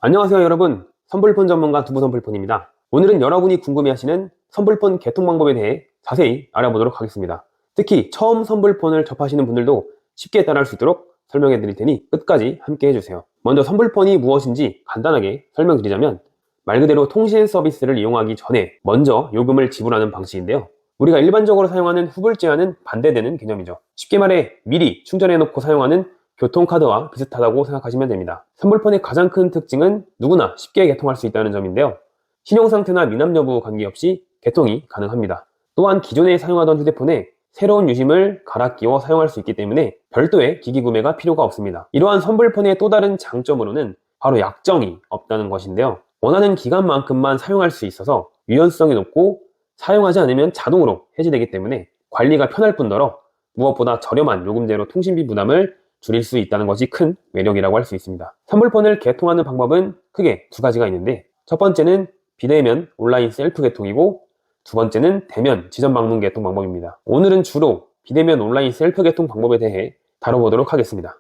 안녕하세요 여러분, 선불폰 전문가 두부선불폰입니다. 오늘은 여러분이 궁금해하시는 선불폰 개통 방법에 대해 자세히 알아보도록 하겠습니다. 특히 처음 선불폰을 접하시는 분들도 쉽게 따라할 수 있도록 설명해 드릴 테니 끝까지 함께 해주세요. 먼저 선불폰이 무엇인지 간단하게 설명드리자면, 말 그대로 통신 서비스를 이용하기 전에 먼저 요금을 지불하는 방식인데요. 우리가 일반적으로 사용하는 후불제와는 반대되는 개념이죠. 쉽게 말해 미리 충전해 놓고 사용하는 교통카드와 비슷하다고 생각하시면 됩니다. 선불폰의 가장 큰 특징은 누구나 쉽게 개통할 수 있다는 점인데요. 신용상태나 미납 여부 관계없이 개통이 가능합니다. 또한 기존에 사용하던 휴대폰에 새로운 유심을 갈아 끼워 사용할 수 있기 때문에 별도의 기기 구매가 필요가 없습니다. 이러한 선불폰의 또 다른 장점으로는 바로 약정이 없다는 것인데요. 원하는 기간만큼만 사용할 수 있어서 유연성이 높고 사용하지 않으면 자동으로 해지되기 때문에 관리가 편할 뿐더러 무엇보다 저렴한 요금제로 통신비 부담을 줄일 수 있다는 것이 큰 매력이라고 할 수 있습니다. 선불폰을 개통하는 방법은 크게 두 가지가 있는데, 첫 번째는 비대면 온라인 셀프 개통이고, 두 번째는 대면 지점 방문 개통 방법입니다. 오늘은 주로 비대면 온라인 셀프 개통 방법에 대해 다뤄보도록 하겠습니다.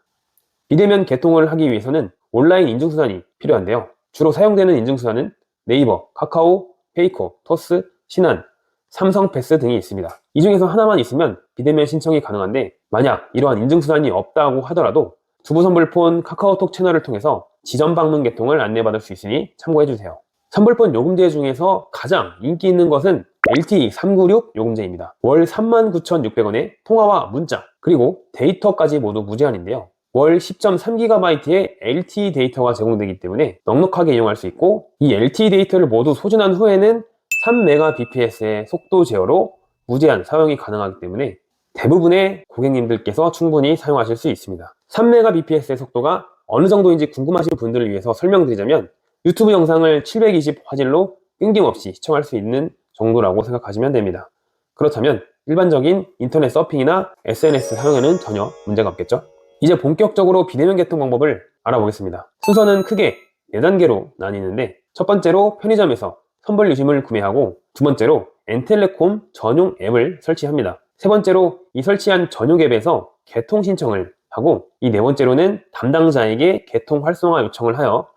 비대면 개통을 하기 위해서는 온라인 인증수단이 필요한데요. 주로 사용되는 인증수단은 네이버, 카카오, 페이커, 토스, 신한, 삼성패스 등이 있습니다. 이 중에서 하나만 있으면 비대면 신청이 가능한데, 만약 이러한 인증수단이 없다고 하더라도 두부선불폰 카카오톡 채널을 통해서 지점 방문 개통을 안내받을 수 있으니 참고해주세요. 선불폰 요금제 중에서 가장 인기 있는 것은 LTE 396 요금제입니다. 월 39,600원에 통화와 문자, 그리고 데이터까지 모두 무제한인데요. 월 10.3GB의 LTE 데이터가 제공되기 때문에 넉넉하게 이용할 수 있고, 이 LTE 데이터를 모두 소진한 후에는 3Mbps의 속도 제어로 무제한 사용이 가능하기 때문에 대부분의 고객님들께서 충분히 사용하실 수 있습니다. 3Mbps의 속도가 어느 정도인지 궁금하신 분들을 위해서 설명드리자면, 유튜브 영상을 720 화질로 끊김없이 시청할 수 있는 정도라고 생각하시면 됩니다. 그렇다면 일반적인 인터넷 서핑이나 SNS 사용에는 전혀 문제가 없겠죠? 이제 본격적으로 비대면 개통 방법을 알아보겠습니다. 순서는 크게 4단계로 나뉘는데, 첫 번째로 편의점에서 선불 유심을 구매하고, 두 번째로 N텔레콤 전용 앱을 설치합니다. 세 번째로 이 설치한 전용 앱에서 개통 신청을 하고, 이 네 번째로는 담당자에게 개통 활성화 요청을 하여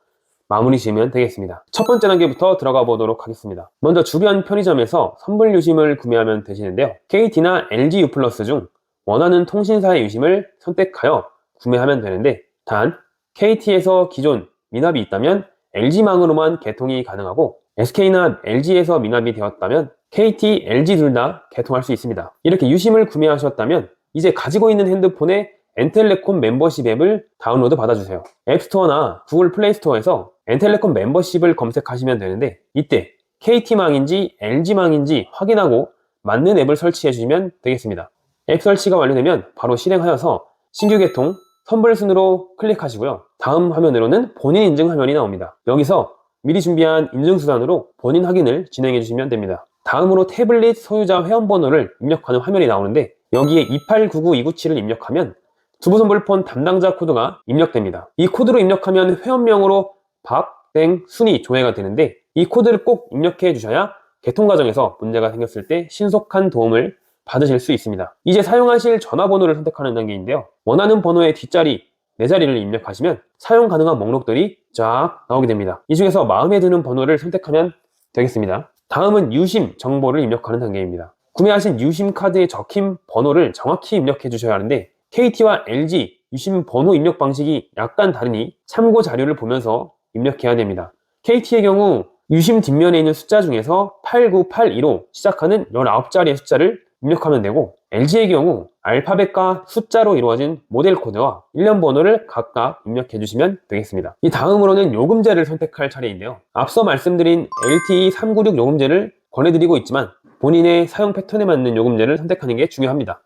마무리 지으면 되겠습니다. 첫 번째 단계부터 들어가 보도록 하겠습니다. 먼저 주변 편의점에서 선불 유심을 구매하면 되시는데요. KT나 LG U+ 중 원하는 통신사의 유심을 선택하여 구매하면 되는데, 단 KT에서 기존 미납이 있다면 LG망으로만 개통이 가능하고, SK나 LG에서 미납이 되었다면 KT, LG 둘 다 개통할 수 있습니다. 이렇게 유심을 구매하셨다면 이제 가지고 있는 핸드폰에 N텔레콤 멤버십 앱을 다운로드 받아주세요. 앱스토어나 구글 플레이스토어에서 N텔레콤 멤버십을 검색하시면 되는데, 이때 KT망인지 LG망인지 확인하고 맞는 앱을 설치해 주시면 되겠습니다. 앱 설치가 완료되면 바로 실행하여서 신규 개통 선불 순으로 클릭하시고요. 다음 화면으로는 본인 인증 화면이 나옵니다. 여기서 미리 준비한 인증수단으로 본인 확인을 진행해 주시면 됩니다. 다음으로 태블릿 소유자 회원번호를 입력하는 화면이 나오는데, 여기에 2899297을 입력하면 두부선불폰 담당자 코드가 입력됩니다. 이 코드로 입력하면 회원명으로 박, 땡, 순이 조회가 되는데, 이 코드를 꼭 입력해 주셔야 개통 과정에서 문제가 생겼을 때 신속한 도움을 받으실 수 있습니다. 이제 사용하실 전화번호를 선택하는 단계인데요. 원하는 번호의 뒷자리 4자리를 입력하시면 사용 가능한 목록들이 쫙 나오게 됩니다. 이 중에서 마음에 드는 번호를 선택하면 되겠습니다. 다음은 유심 정보를 입력하는 단계입니다. 구매하신 유심 카드에 적힌 번호를 정확히 입력해 주셔야 하는데, KT와 LG 유심 번호 입력 방식이 약간 다르니 참고 자료를 보면서 입력해야 됩니다. KT의 경우 유심 뒷면에 있는 숫자 중에서 89815 시작하는 19자리의 숫자를 입력하면 되고, LG의 경우 알파벳과 숫자로 이루어진 모델 코드와 일련 번호를 각각 입력해 주시면 되겠습니다. 이 다음으로는 요금제를 선택할 차례인데요. 앞서 말씀드린 LTE 396 요금제를 권해드리고 있지만 본인의 사용 패턴에 맞는 요금제를 선택하는 게 중요합니다.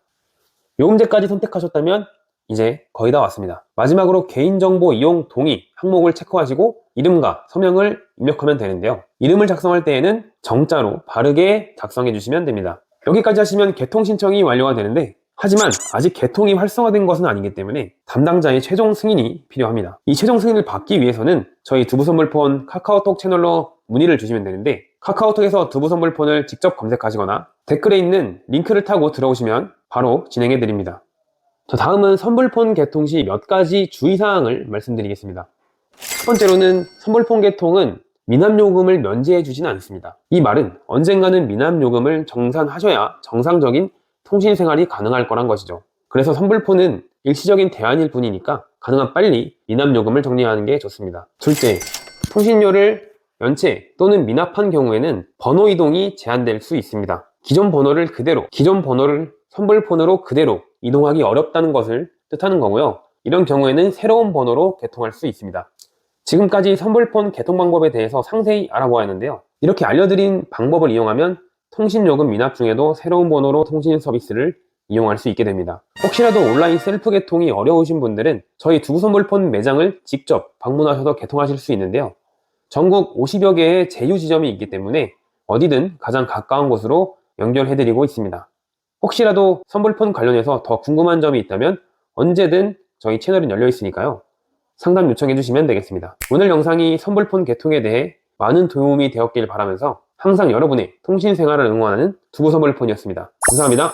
요금제까지 선택하셨다면 이제 거의 다 왔습니다. 마지막으로 개인정보 이용 동의 항목을 체크하시고 이름과 서명을 입력하면 되는데요. 이름을 작성할 때에는 정자로 바르게 작성해 주시면 됩니다. 여기까지 하시면 개통 신청이 완료가 되는데, 하지만 아직 개통이 활성화된 것은 아니기 때문에 담당자의 최종 승인이 필요합니다. 이 최종 승인을 받기 위해서는 저희 두부선불폰 카카오톡 채널로 문의를 주시면 되는데, 카카오톡에서 두부선불폰을 직접 검색하시거나 댓글에 있는 링크를 타고 들어오시면 바로 진행해 드립니다. 자, 다음은 선불폰 개통 시 몇 가지 주의사항을 말씀드리겠습니다. 첫 번째로는 선불폰 개통은 미납요금을 면제해주지는 않습니다. 이 말은 언젠가는 미납요금을 정산하셔야 정상적인 통신생활이 가능할 거란 것이죠. 그래서 선불폰은 일시적인 대안일 뿐이니까 가능한 빨리 미납요금을 정리하는 게 좋습니다. 둘째, 통신료를 연체 또는 미납한 경우에는 번호 이동이 제한될 수 있습니다. 기존 번호를 선불폰으로 그대로 이동하기 어렵다는 것을 뜻하는 거고요. 이런 경우에는 새로운 번호로 개통할 수 있습니다. 지금까지 선불폰 개통 방법에 대해서 상세히 알아보았는데요. 이렇게 알려드린 방법을 이용하면 통신요금 미납 중에도 새로운 번호로 통신 서비스를 이용할 수 있게 됩니다. 혹시라도 온라인 셀프 개통이 어려우신 분들은 저희 두부선불폰 매장을 직접 방문하셔서 개통하실 수 있는데요. 전국 50여 개의 제휴 지점이 있기 때문에 어디든 가장 가까운 곳으로 연결해드리고 있습니다. 혹시라도 선불폰 관련해서 더 궁금한 점이 있다면 언제든 저희 채널은 열려 있으니까요. 상담 요청해 주시면 되겠습니다. 오늘 영상이 선불폰 개통에 대해 많은 도움이 되었길 바라면서 항상 여러분의 통신 생활을 응원하는 두부선불폰이었습니다. 감사합니다.